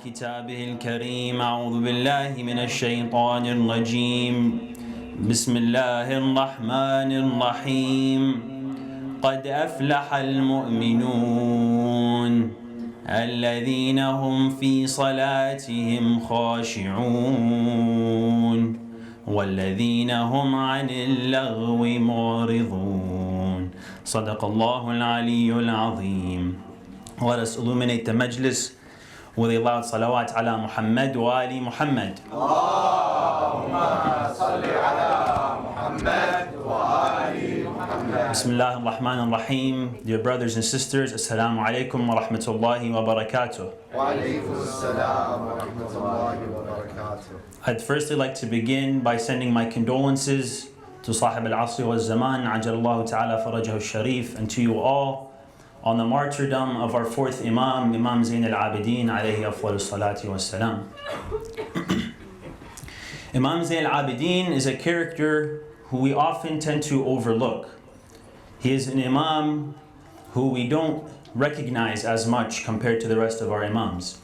كتابه الكريم. أعوذ بالله من الشيطان الرجيم. بسم الله الرحمن الرحيم. قد أفلح المؤمنون الذين هم في صلاتهم خاشعون والذين هم عن اللغو معرضون. صدق الله العلي العظيم. Let us illuminate the majlis with a loud salawat ala Muhammad wa ali Muhammad. Allahumma salli ala Muhammad wa ali Muhammad. Bismillah ar-Rahman ar-Rahim. Dear brothers and sisters, Assalamu alaikum wa rahmatullahi wa barakatuh. Wa alaykum assalam wa rahmatullahi wa barakatuh. I'd firstly like to begin by sending my condolences to Sahib al-Asr wa zaman, Ajalallahu ta'ala farajahu sharif, and to you all on the martyrdom of our fourth Imam, Imam Zain al-Abideen, alayhi afdalu salati wa salam. Imam Zain al-Abideen is a character who we often tend to overlook. He is an Imam who we don't recognize as much compared to the rest of our Imams.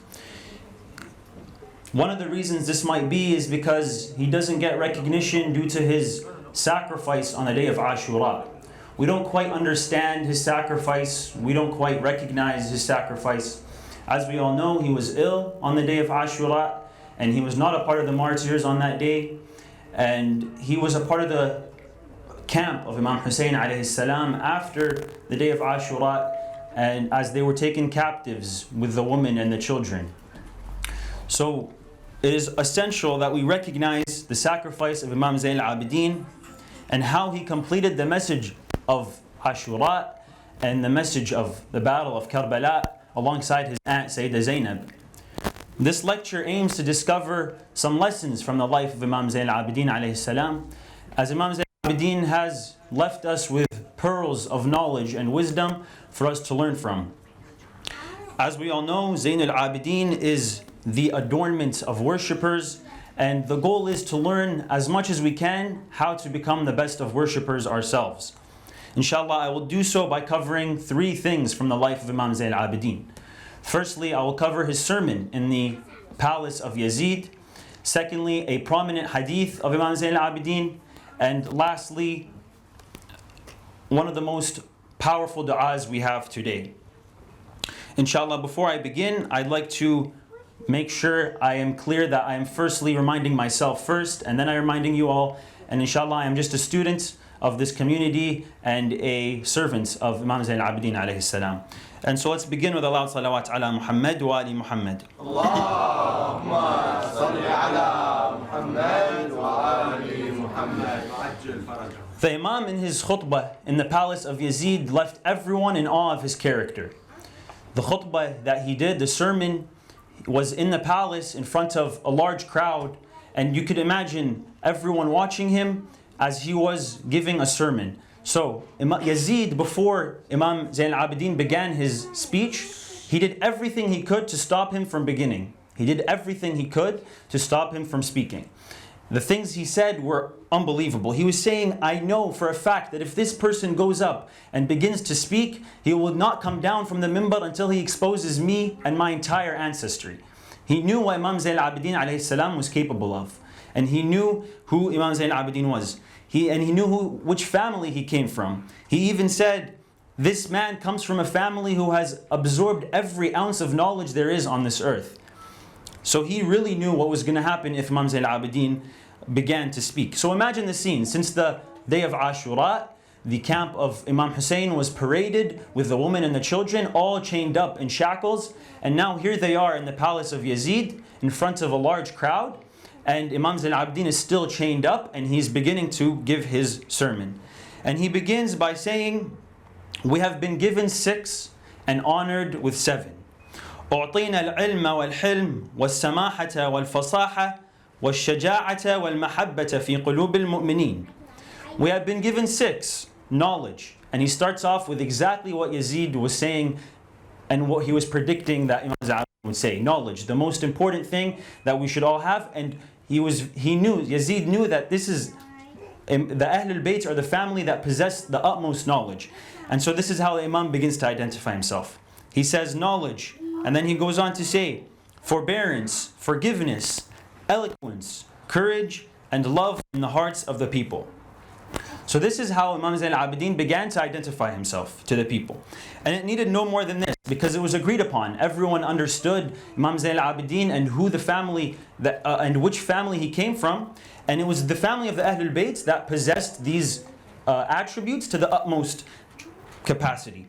One of the reasons this might be is because he doesn't get recognition due to his sacrifice on the day of Ashura. We don't quite understand his sacrifice. We don't quite recognize his sacrifice. As we all know, he was ill on the day of Ashura, and he was not a part of the martyrs on that day. And he was a part of the camp of Imam Hussein alayhi salam after the day of Ashura, and as they were taken captives with the women and the children. So it is essential that we recognize the sacrifice of Imam Zain al-Abideen and how he completed the message of Ashura and the message of the battle of Karbala alongside his aunt Sayyidah Zainab. This lecture aims to discover some lessons from the life of Imam Zain al-Abideen alayhi salam, as Imam Zain al-Abideen has left us with pearls of knowledge and wisdom for us to learn from. As we all know, Zain al-Abideen is the adornment of worshippers, and the goal is to learn as much as we can how to become the best of worshippers ourselves. Inshallah, I will do so by covering three things from the life of Imam Zain al-Abideen. Firstly, I will cover his sermon in the palace of Yazid. Secondly, a prominent hadith of Imam Zain al-Abideen. And lastly, one of the most powerful du'as we have today. Inshallah, before I begin, I'd like to make sure I am clear that I am firstly reminding myself first, and then I'm reminding you all. And inshallah, I am just a student of this community and a servant of Imam Zain al-Abideen alayhi salam. And so let's begin with a loud salawat ala Muhammad wa ali Muhammad. Allahumma salli ala Muhammad wa ali Muhammad. The Imam in his khutbah in the palace of Yazid left everyone in awe of his character. The khutbah that he did, the sermon, was in the palace in front of a large crowd, and you could imagine everyone watching him as he was giving a sermon. So Yazid, before Imam Zain al-Abideen began his speech, he did everything he could to stop him from beginning. He did everything he could to stop him from speaking. The things he said were unbelievable. He was saying, I know for a fact that if this person goes up and begins to speak, he will not come down from the minbar until he exposes me and my entire ancestry. He knew what Imam Zain al-Abideen alayhi salam was capable of. And he knew who Imam Zain al-Abideen was. He knew which family he came from. He even said, this man comes from a family who has absorbed every ounce of knowledge there is on this earth. So he really knew what was going to happen if Imam Zain al-Abideen began to speak. So imagine the scene. Since the day of Ashura, the camp of Imam Hussein was paraded with the women and the children, all chained up in shackles. And now here they are in the palace of Yazid, in front of a large crowd. And Imam Zain al-Abideen is still chained up, and he's beginning to give his sermon. And he begins by saying, we have been given 6 and honored with 7. أعطينا العلم والحلم والسماحة والفصاحة والشجاعة والمحبة في قلوب المؤمنين. We have been given 6, knowledge. And he starts off with exactly what Yazid was saying and what he was predicting that Imam Zain would say. Knowledge, the most important thing that we should all have. And Yazid knew that this is the Ahlul Bayt are the family that possess the utmost knowledge. And so this is how the Imam begins to identify himself. He says knowledge, and then he goes on to say, forbearance, forgiveness, eloquence, courage, and love in the hearts of the people. So this is how Imam Zayn al-Abidin began to identify himself to the people. And it needed no more than this, because it was agreed upon. Everyone understood Imam Zayn al-Abidin and who the family and which family he came from. And it was the family of the Ahlul Bayt that possessed these attributes to the utmost capacity.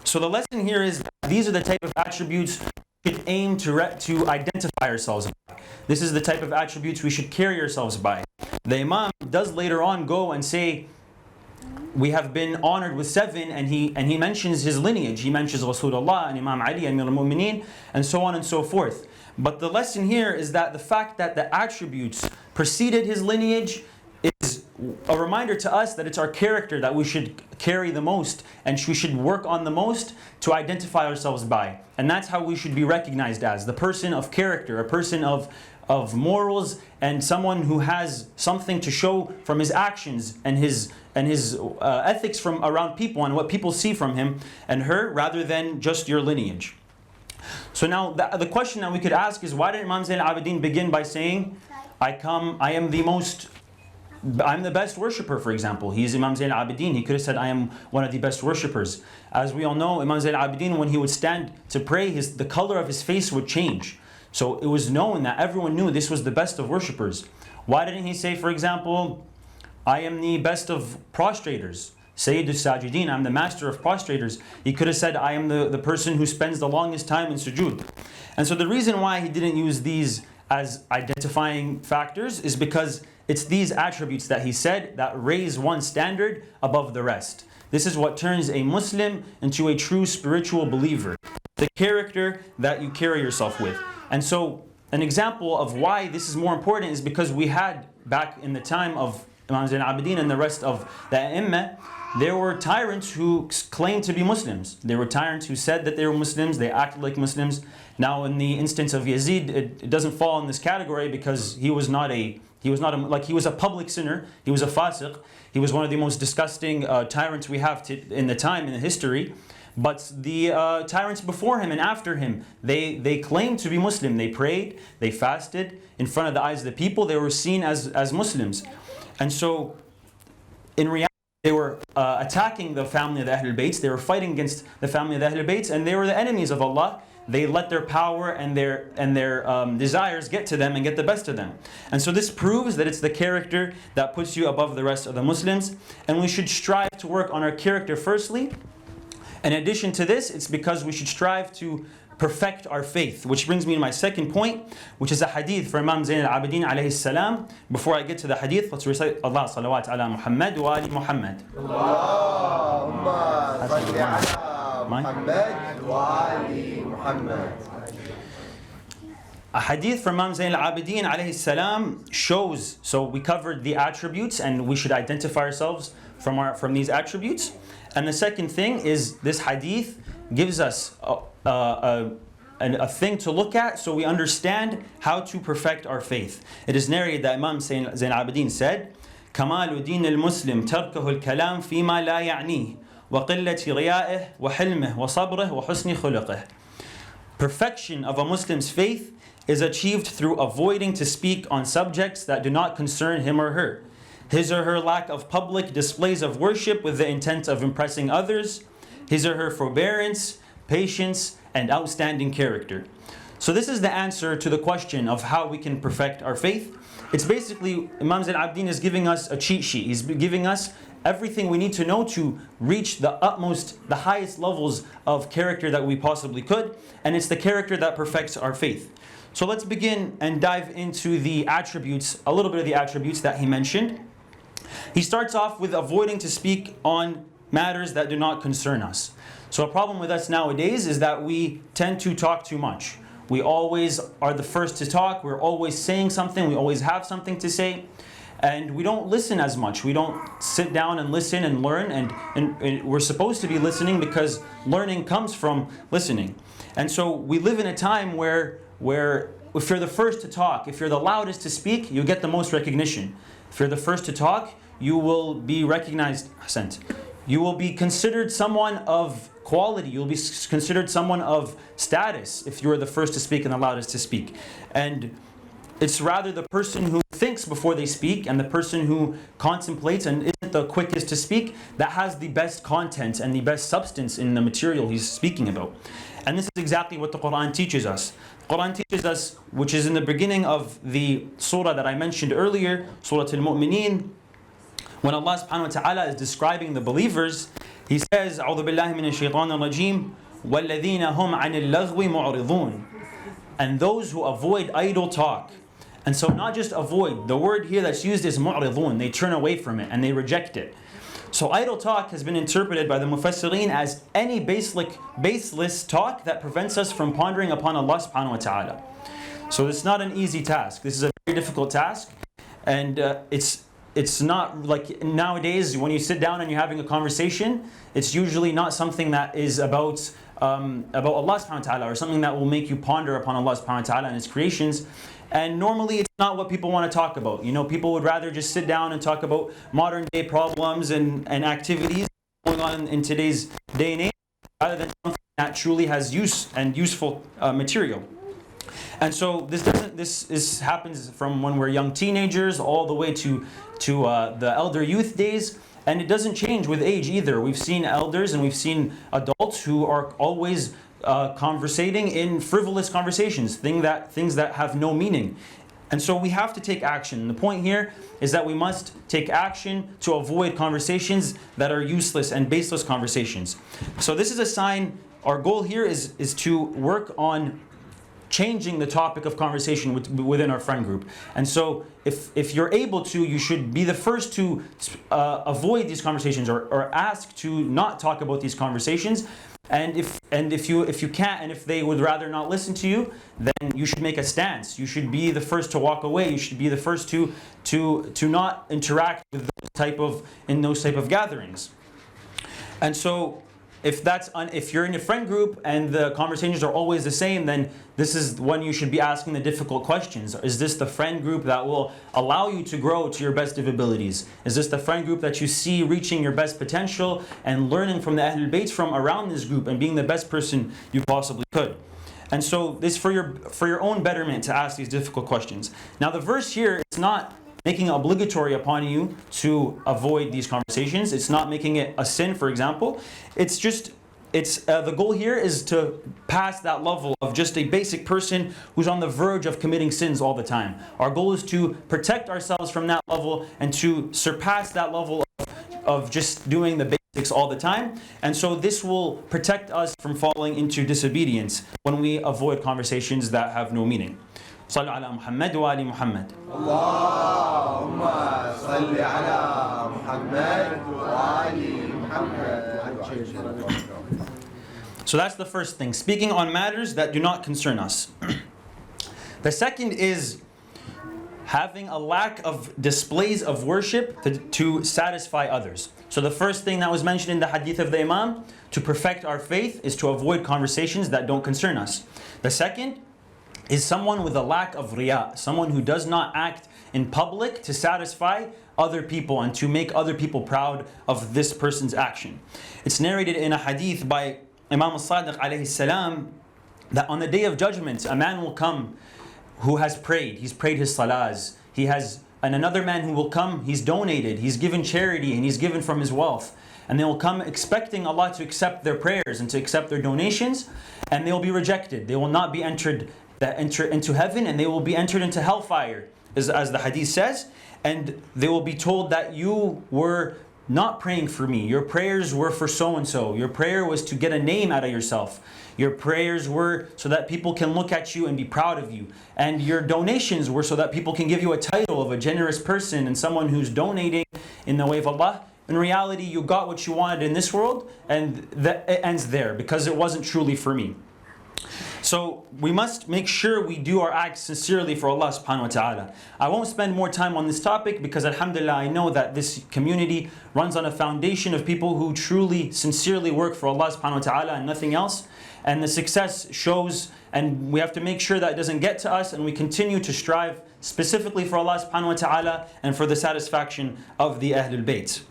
So the lesson here is that these are the type of attributes we should aim to identify ourselves by. This is the type of attributes we should carry ourselves by. The Imam does later on go and say, we have been honored with 7, and he mentions his lineage. He mentions Rasulullah and Imam Ali and Amir al-Mu'mineen and so on and so forth. But the lesson here is that the fact that the attributes preceded his lineage is a reminder to us that it's our character that we should carry the most and we should work on the most to identify ourselves by. And that's how we should be recognized as the person of character, a person of morals, and someone who has something to show from his actions and his ethics from around people and what people see from him and her, rather than just your lineage. So now the question that we could ask is, why did Imam Zayn al-Abidin begin by saying, I'm the best worshipper, for example. He's Imam Zayn al-Abidin. He could have said, I am one of the best worshippers. As we all know, Imam Zayn al-Abidin, when he would stand to pray, the color of his face would change. So it was known that everyone knew this was the best of worshippers. Why didn't he say, for example, I am the best of prostrators? Sayyid As-Sajideen, I'm the master of prostrators. He could have said, I am the person who spends the longest time in sujood. And so the reason why he didn't use these as identifying factors is because it's these attributes that he said that raise one standard above the rest. This is what turns a Muslim into a true spiritual believer. The character that you carry yourself with. And so an example of why this is more important is because we had, back in the time of Imam Zayn al-Abidin and the rest of the Imam, there were tyrants who claimed to be Muslims. There were tyrants who said that they were Muslims, they acted like Muslims. Now in the instance of Yazid, it doesn't fall in this category because he was a public sinner, he was a fasiq, he was one of the most disgusting tyrants we have in the history. But the tyrants before him and after him, they claimed to be Muslim. They prayed, they fasted in front of the eyes of the people. They were seen as Muslims. And so, in reality, they were attacking the family of the Ahlul Bayt. They were fighting against the family of the Ahlul Bayt, and they were the enemies of Allah. They let their power and their desires get to them and get the best of them. And so this proves that it's the character that puts you above the rest of the Muslims. And we should strive to work on our character firstly. In addition to this, it's because we should strive to perfect our faith. Which brings me to my second point, which is a hadith from Imam Zayn al-Abidin alayhi salam. Before I get to the hadith, let's recite Allah salawat ala Muhammad wa ali Muhammad. Allahumma salli ala Muhammad wa ali Muhammad. A hadith from Imam Zayn al-Abidin alayhi salam shows, so we covered the attributes and we should identify ourselves from these attributes. And the second thing is this hadith gives us a thing to look at so we understand how to perfect our faith. It is narrated that Imam Zayn al-Abidin said, كمال دين المسلم تركه الكلام فيما لا يعنيه وقلة ريائه وحلمه وصبره وحسن خلقه. Perfection of a Muslim's faith is achieved through avoiding to speak on subjects that do not concern him or her. His or her lack of public displays of worship with the intent of impressing others. His or her forbearance, patience, and outstanding character. So this is the answer to the question of how we can perfect our faith. It's basically, Imam Zayn al-Abidin is giving us a cheat sheet. He's giving us everything we need to know to reach the highest levels of character that we possibly could. And it's the character that perfects our faith. So let's begin and dive into the attributes, a little bit of the attributes that he mentioned. He starts off with avoiding to speak on matters that do not concern us. So a problem with us nowadays is that we tend to talk too much. We always are the first to talk. We're always saying something. We always have something to say. And we don't listen as much. We don't sit down and listen and learn. And we're supposed to be listening because learning comes from listening. And so we live in a time where if you're the first to talk, if you're the loudest to speak, you get the most recognition. If you're the first to talk, you will be recognized. You will be considered someone of quality. You'll be considered someone of status if you're the first to speak and the loudest to speak. And it's rather the person who thinks before they speak and the person who contemplates and isn't the quickest to speak that has the best content and the best substance in the material he's speaking about. And this is exactly what the Quran teaches us. The Quran teaches us, which is in the beginning of the surah that I mentioned earlier, Surah Al-Mu'mineen, when Allah subhanahu wa ta'ala is describing the believers, He says, أعوذ بالله من الشيطان الرجيم وَالَّذِينَ هُمْ عَنِ اللَّغْوِ مُعْرِضُونَ. And those who avoid idle talk. And so not just avoid, the word here that's used is mu'ridun. They turn away from it and they reject it. So idle talk has been interpreted by the Mufassirin as any baseless talk that prevents us from pondering upon Allah subhanahu wa ta'ala. So it's not an easy task. This is a very difficult task. And it's not like nowadays when you sit down and you're having a conversation, it's usually not something that is about Allah subhanahu wa ta'ala or something that will make you ponder upon Allah subhanahu wa ta'ala and His creations. And normally it's not what people want to talk about. You know, people would rather just sit down and talk about modern day problems and activities going on in today's day and age rather than something that truly has use and useful material. And so this happens from when we're young teenagers all the way to the elder youth days. And it doesn't change with age either. We've seen elders and we've seen adults who are always conversating in frivolous conversations, things that have no meaning. And so we have to take action. The point here is that we must take action to avoid conversations that are useless and baseless conversations. So this is a sign, our goal here is to work on changing the topic of conversation within our friend group. And so if you're able to, you should be the first to avoid these conversations or ask to not talk about these conversations. And if you can't, and if they would rather not listen to you, then you should make a stance. You should be the first to walk away. You should be the first to not interact with those type of gatherings. And so if you're in a friend group and the conversations are always the same, then this is when you should be asking the difficult questions. Is this the friend group that will allow you to grow to your best of abilities? Is this the friend group that you see reaching your best potential and learning from the Ahlul Bayt from around this group and being the best person you possibly could? And so this for your own betterment to ask these difficult questions. Now the verse here is not making it obligatory upon you to avoid these conversations. It's not making it a sin, for example. The goal here is to pass that level of just a basic person who's on the verge of committing sins all the time. Our goal is to protect ourselves from that level and to surpass that level of just doing the basics all the time. And so this will protect us from falling into disobedience when we avoid conversations that have no meaning. صلوا على محمد وآل محمد. اللهم صل على محمد وآل محمد. So that's the first thing, speaking on matters that do not concern us. The second is having a lack of displays of worship to satisfy others. So the first thing that was mentioned in the hadith of the Imam, to perfect our faith, is to avoid conversations that don't concern us. The second is someone with a lack of riya, someone who does not act in public to satisfy other people and to make other people proud of this person's action. It's narrated in a hadith by Imam As-Sajad alayhi salam that on the day of judgment a man will come who has prayed, he's prayed his salahs, and another man who will come, he's donated, he's given charity and he's given from his wealth. And they will come expecting Allah to accept their prayers and to accept their donations, and they will be rejected. They will not be enter into heaven, and they will be entered into hellfire, as the hadith says. And they will be told that you were not praying for me. Your prayers were for so-and-so. Your prayer was to get a name out of yourself. Your prayers were so that people can look at you and be proud of you. And your donations were so that people can give you a title of a generous person and someone who's donating in the way of Allah. In reality, you got what you wanted in this world, and it ends there because it wasn't truly for me. So we must make sure we do our acts sincerely for Allah subhanahu wa ta'ala. I won't spend more time on this topic because alhamdulillah I know that this community runs on a foundation of people who truly, sincerely work for Allah subhanahu wa ta'ala and nothing else. And the success shows, and we have to make sure that it doesn't get to us, and we continue to strive specifically for Allah subhanahu wa ta'ala and for the satisfaction of the Ahlul Bayt.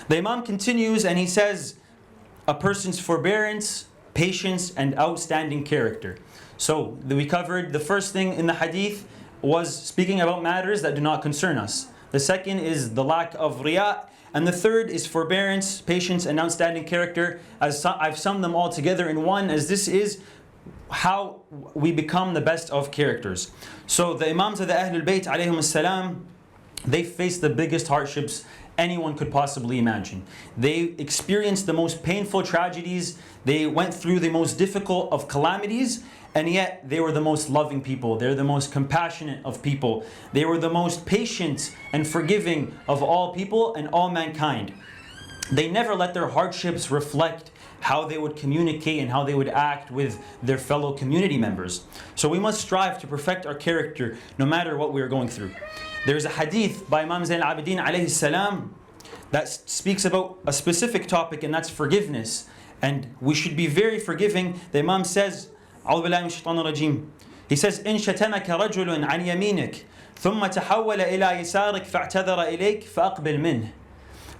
The Imam continues and he says, a person's forbearance, patience, and outstanding character. So we covered the first thing in the hadith was speaking about matters that do not concern us. The second is the lack of riya. And the third is forbearance, patience, and outstanding character. As I've summed them all together in one, as this is how we become the best of characters. So the Imams of the Ahlul Bayt alayhim as-salam, they faced the biggest hardships anyone could possibly imagine. They experienced the most painful tragedies. They went through the most difficult of calamities, and yet they were the most loving people. They're the most compassionate of people. They were the most patient and forgiving of all people and all mankind. They never let their hardships reflect how they would communicate and how they would act with their fellow community members. So we must strive to perfect our character no matter what we are going through. There's a hadith by Imam Zayn al-Abidin alayhi salam that speaks about a specific topic, and that's forgiveness. And we should be very forgiving. The Imam says, أعوذ بالله من الشيطان الرجيم. He says, إن شتمك رجل عن يمينك ثم تحول إلى يسارك فاعتذر إليك فأقبل منه.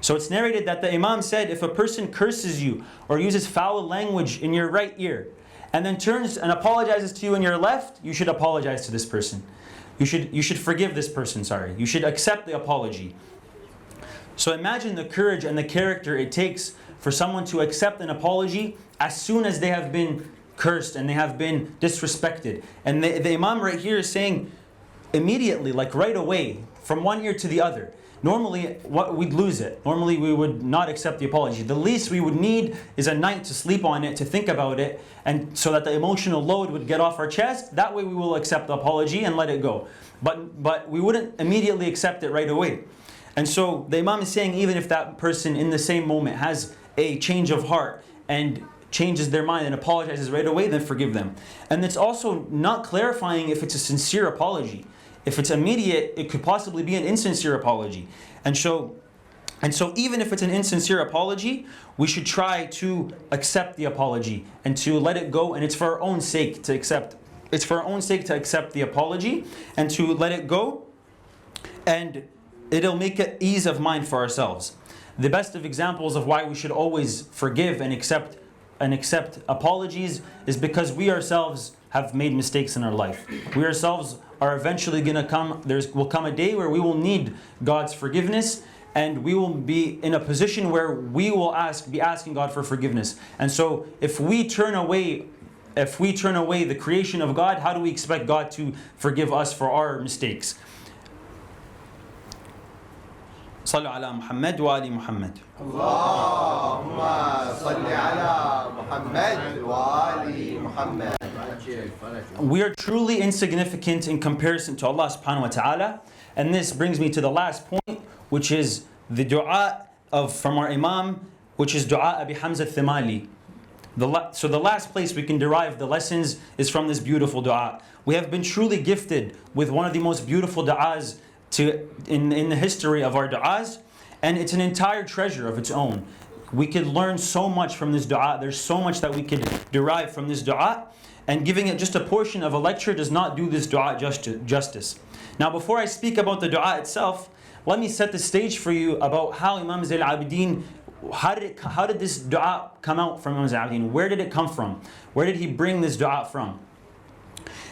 So it's narrated that the Imam said, if a person curses you or uses foul language in your right ear and then turns and apologizes to you in your left, you should apologize to this person. You should forgive this person, sorry. You should accept the apology. So imagine the courage and the character it takes for someone to accept an apology as soon as they have been cursed and they have been disrespected. And the Imam right here is saying immediately, like right away, from one ear to the other. Normally, we'd lose it. Normally, we would not accept the apology. The least we would need is a night to sleep on it, to think about it, and so that the emotional load would get off our chest. That way we will accept the apology and let it go. But we wouldn't immediately accept it right away. And so the Imam is saying, even if that person in the same moment has a change of heart and changes their mind and apologizes right away, then forgive them. And it's also not clarifying if it's a sincere apology. If it's immediate, it could possibly be an insincere apology. And so even if it's an insincere apology, we should try to accept the apology and to let it go. And it's for our own sake to accept. It's for our own sake to accept the apology and to let it go. And it'll make it ease of mind for ourselves. The best of examples of why we should always forgive and accept apologies is because we ourselves have made mistakes in our life. We ourselves are eventually going to come, will come a day where we will need God's forgiveness, and we will be in a position where we will be asking God for forgiveness. And so if we turn away the creation of God, how do we expect God to forgive us for our mistakes? صلوا على محمد وآل محمد. اللهم صل على محمد وآل محمد. We are truly insignificant in comparison to Allah subhanahu wa ta'ala. And this brings me to the last point, which is the dua from our Imam, which is dua Abi Hamza Thimali. So the last place we can derive the lessons is from this beautiful dua. We have been truly gifted with one of the most beautiful du'as in the history of our du'as, and it's an entire treasure of its own. We could learn so much from this dua. There's so much that we could derive from this dua, and giving it just a portion of a lecture does not do this dua justice. Now, before I speak about the dua itself, let me set the stage for you about how Imam Zayn al-Abidin, how did this dua come out from Imam Zayn al-Abidin? Where did it come from? Where did he bring this dua from?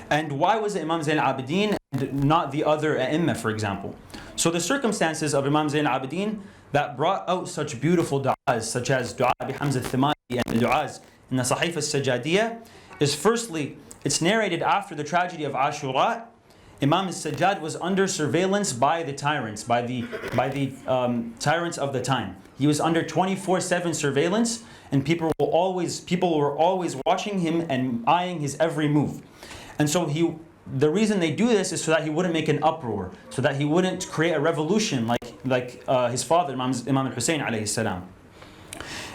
And why was it Imam Zayn al-Abidin and not the other A'imma, for example? So the circumstances of Imam Zayn al-Abidin that brought out such beautiful du'as, such as du'a Abi Hamza Thimali and the du'as in the Sahif As-Sajadiyah, is firstly, it's narrated after the tragedy of Ashura, Imam As-Sajad was under surveillance by the tyrants, by the tyrants of the time. He was under 24/7 surveillance, and people were always watching him and eyeing his every move. And so the reason they do this is so that he wouldn't make an uproar, so that he wouldn't create a revolution like his father, Imam al-Hussein alayhi salam.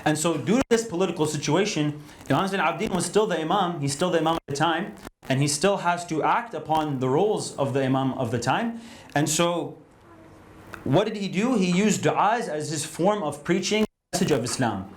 And so due to this political situation, Imam Zayn al-Abidin was still the Imam, he's still the Imam at the time, and he still has to act upon the roles of the Imam of the time. And so what did he do? He used du'as as his form of preaching the message of Islam.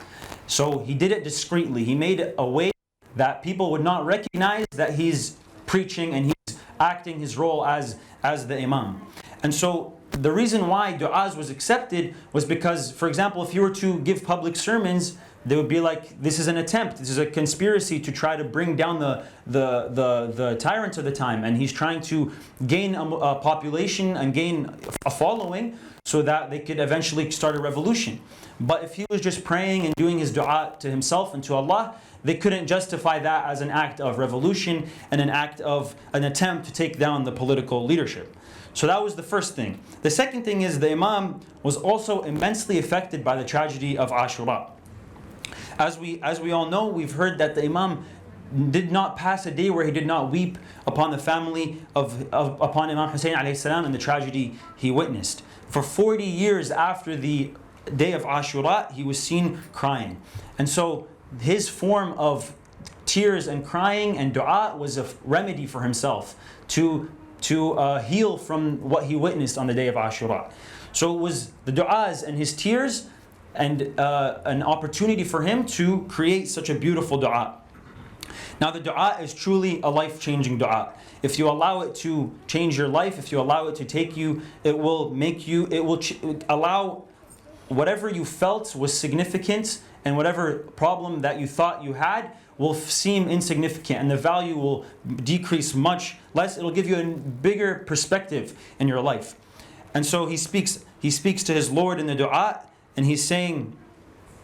So he did it discreetly. He made it a way that people would not recognize that he's preaching and he's acting his role as the Imam. And so the reason why du'as was accepted was because, for example, if you were to give public sermons, they would be like, this is an attempt, this is a conspiracy to try to bring down the tyrant of the time, and he's trying to gain a population and gain a following so that they could eventually start a revolution. But if he was just praying and doing his dua to himself and to Allah, they couldn't justify that as an act of revolution and an act of an attempt to take down the political leadership. So that was the first thing. The second thing is the Imam was also immensely affected by the tragedy of Ashura. As we all know, we've heard that the Imam did not pass a day where he did not weep upon the family upon Imam Hussein alayhi salam and the tragedy he witnessed. For 40 years after the day of Ashura, he was seen crying. And so his form of tears and crying and dua was a remedy for himself to heal from what he witnessed on the day of Ashura. So it was the du'as and his tears and an opportunity for him to create such a beautiful dua. Now the dua is truly a life-changing dua. If you allow it to change your life, if you allow it to take you, it will allow whatever you felt was significant and whatever problem that you thought you had will seem insignificant, and the value will decrease much less. It'll give you a bigger perspective in your life. And so he speaks to his Lord in the dua, and he's saying,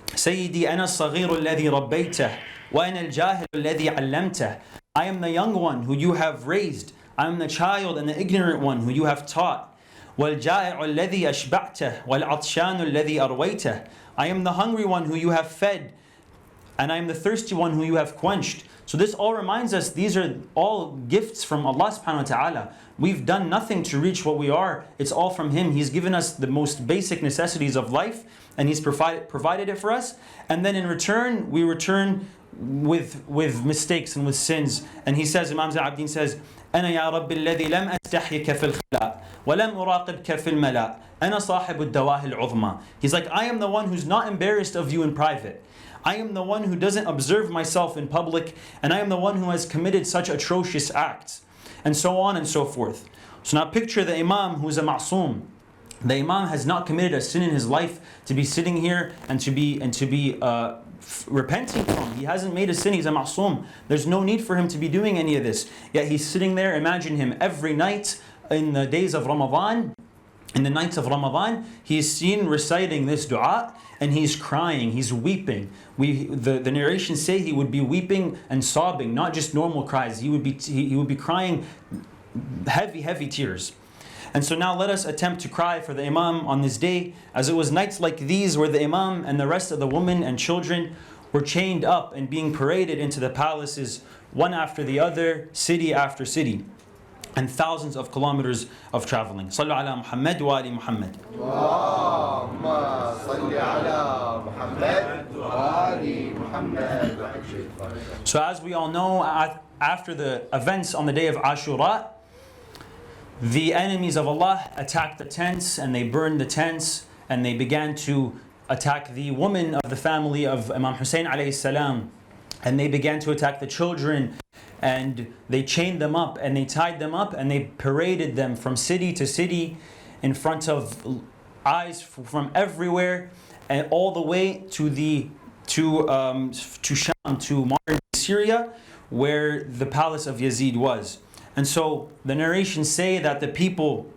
Sayyidi ana as-saghir alladhi rabbaytah wa ana al-jahil alladhi 'allamtah. I am the young one who you have raised. I am the child and the ignorant one who you have taught. وَالْجَائِعُ الَّذِي أَشْبَعْتَهُ وَالْعَطْشَانُ الَّذِي أَرْوَيْتَهُ. I am the hungry one who you have fed, and I am the thirsty one who you have quenched. So this all reminds us these are all gifts from Allah subhanahu wa ta'ala. We've done nothing to reach what we are. It's all from Him. He's given us the most basic necessities of life, and He's provided it for us. And then in return, we return with mistakes and with sins. And he says, Imam Dhialdeen says, أنا يا رب الذي لم أستحيك في الخلاء ولم أراقبك في الملاء أنا صاحب الدواه العظمى. He's like, I am the one who's not embarrassed of you in private. I am the one who doesn't observe myself in public, and I am the one who has committed such atrocious acts, and so on and so forth. So now picture the Imam who's a ma'soom. The Imam has not committed a sin in his life to be sitting here and to be repenting from. He hasn't made a sin. He's a ma'soom. There's no need for him to be doing any of this. Yet he's sitting there. Imagine him every night in the days of Ramadan. In the nights of Ramadan, he is seen reciting this dua, and he's crying, he's weeping. The narrations say he would be weeping and sobbing, not just normal cries. He would be crying heavy tears. And so now let us attempt to cry for the Imam on this day, as it was nights like these where the Imam and the rest of the women and children were chained up and being paraded into the palaces, one after the other, city after city, and thousands of kilometers of traveling. Sallu ala Muhammad wa ali Muhammad. So as we all know, after the events on the day of Ashura, the enemies of Allah attacked the tents, and they burned the tents, and they began to attack the women of the family of Imam Hussein alayhi salam, and they began to attack the children, and they chained them up and they tied them up and they paraded them from city to city in front of eyes from everywhere, and all the way to Sham, to modern Syria, where the palace of Yazid was. And so the narrations say that the people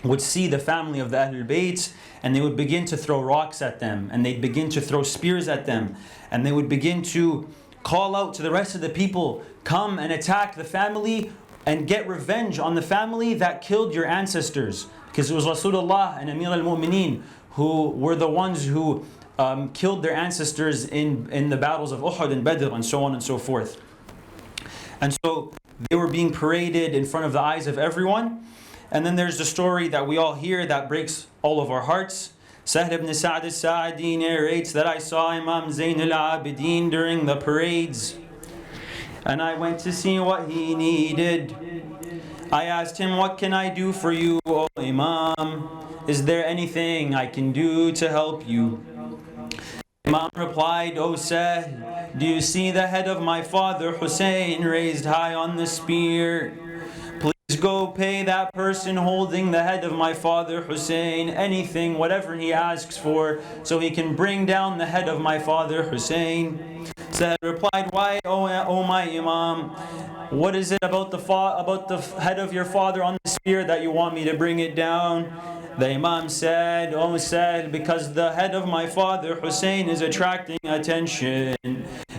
would see the family of the Ahlul Bayt, and they would begin to throw rocks at them, and they'd begin to throw spears at them, and they would begin to call out to the rest of the people, come and attack the family and get revenge on the family that killed your ancestors. Because it was Rasulullah and Amir al-Mu'mineen who were the ones who killed their ancestors in the battles of Uhud and Badr and so on and so forth. And so they were being paraded in front of the eyes of everyone. And then there's the story that we all hear that breaks all of our hearts. Sahl ibn Sa'd al-Sa'di narrates that I saw Imam Zayn al-Abidin during the parades, and I went to see what he needed. I asked him, what can I do for you, O Imam? Is there anything I can do to help you? Imam replied, O Sahl, do you see the head of my father Hussein raised high on the spear? Please go pay that person holding the head of my father Hussein anything, whatever he asks for, so he can bring down the head of my father Hussein. Sahel replied, why, O my Imam? What is it about the head of your father on the spear that you want me to bring it down? The Imam said, O Sahel, because the head of my father Hussein is attracting attention.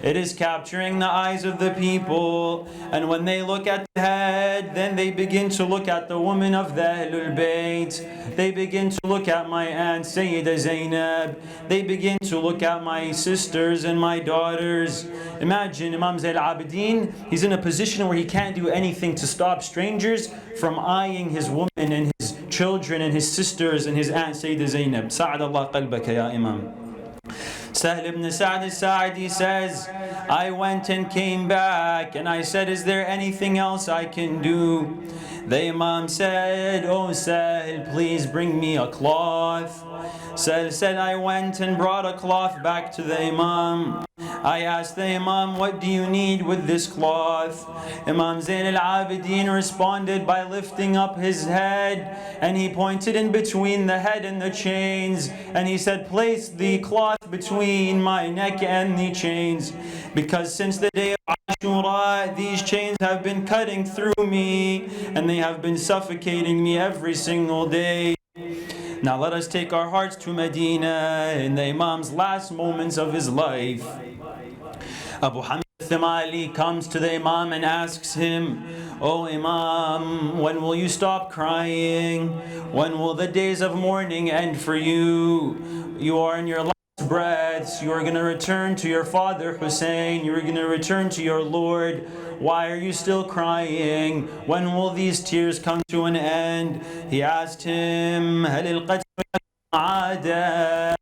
It is capturing the eyes of the people, and when they look at the head, then they begin to look at the woman of the Ahlul Bayt. They begin to look at my aunt Sayyida Zainab. They begin to look at my sisters and my daughters. Imagine Imam Zayn al-Abidin, he's in a position where he can't do anything to stop strangers from eyeing his woman and his children and his sisters and his aunt Sayyida Zainab. Sa'ad Allah qalbaka ya Imam. Sahl ibn Sa'd al-Sa'di says, I went and came back and I said, is there anything else I can do? The Imam said, oh Sahl, please bring me a cloth. Sahl said, I went and brought a cloth back to the Imam. I asked the Imam, what do you need with this cloth? Imam Zayn al-Abidin responded by lifting up his head, and he pointed in between the head and the chains, and he said, place the cloth between my neck and the chains, because since the day of Ashura, these chains have been cutting through me, and they have been suffocating me every single day. Now let us take our hearts to Medina in the Imam's last moments of his life. Abu Hamid al-Thimali comes to the Imam and asks him, oh Imam, when will you stop crying? When will the days of mourning end for you? You are in your last breaths. You are going to return to your father Hussein. You are going to return to your Lord. Why are you still crying? When will these tears come to an end? He asked him, هل القتل عادة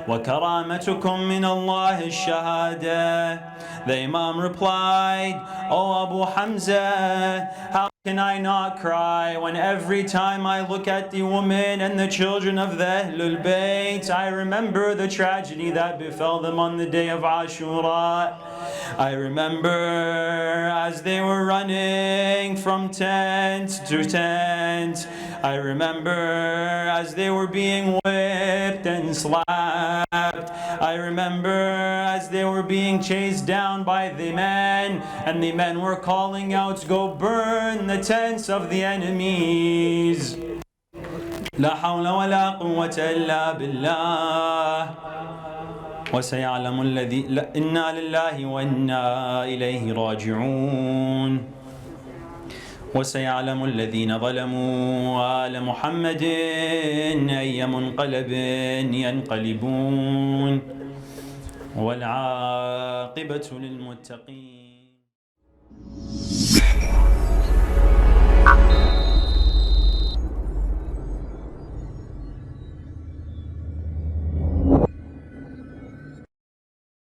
وكرامتكم من الله الشهادة. The Imam replied, oh Abu Hamza, how can I not cry when every time I look at the woman and the children of the Ahlul Bayt, I remember the tragedy that befell them on the day of Ashura. I remember as they were running from tent to tent. I remember as they were being whipped and slapped. I remember as they were being chased down by the men, and the men were calling out, go burn the tents of the enemies. لا حول ولا قوة إلا بالله. وسيعلم الذي إنا لله وإنا إليه راجعون. وسيعلم الذين ظلموا آل محمد أي منقلب ينقلبون. والعاقبة للمتقين.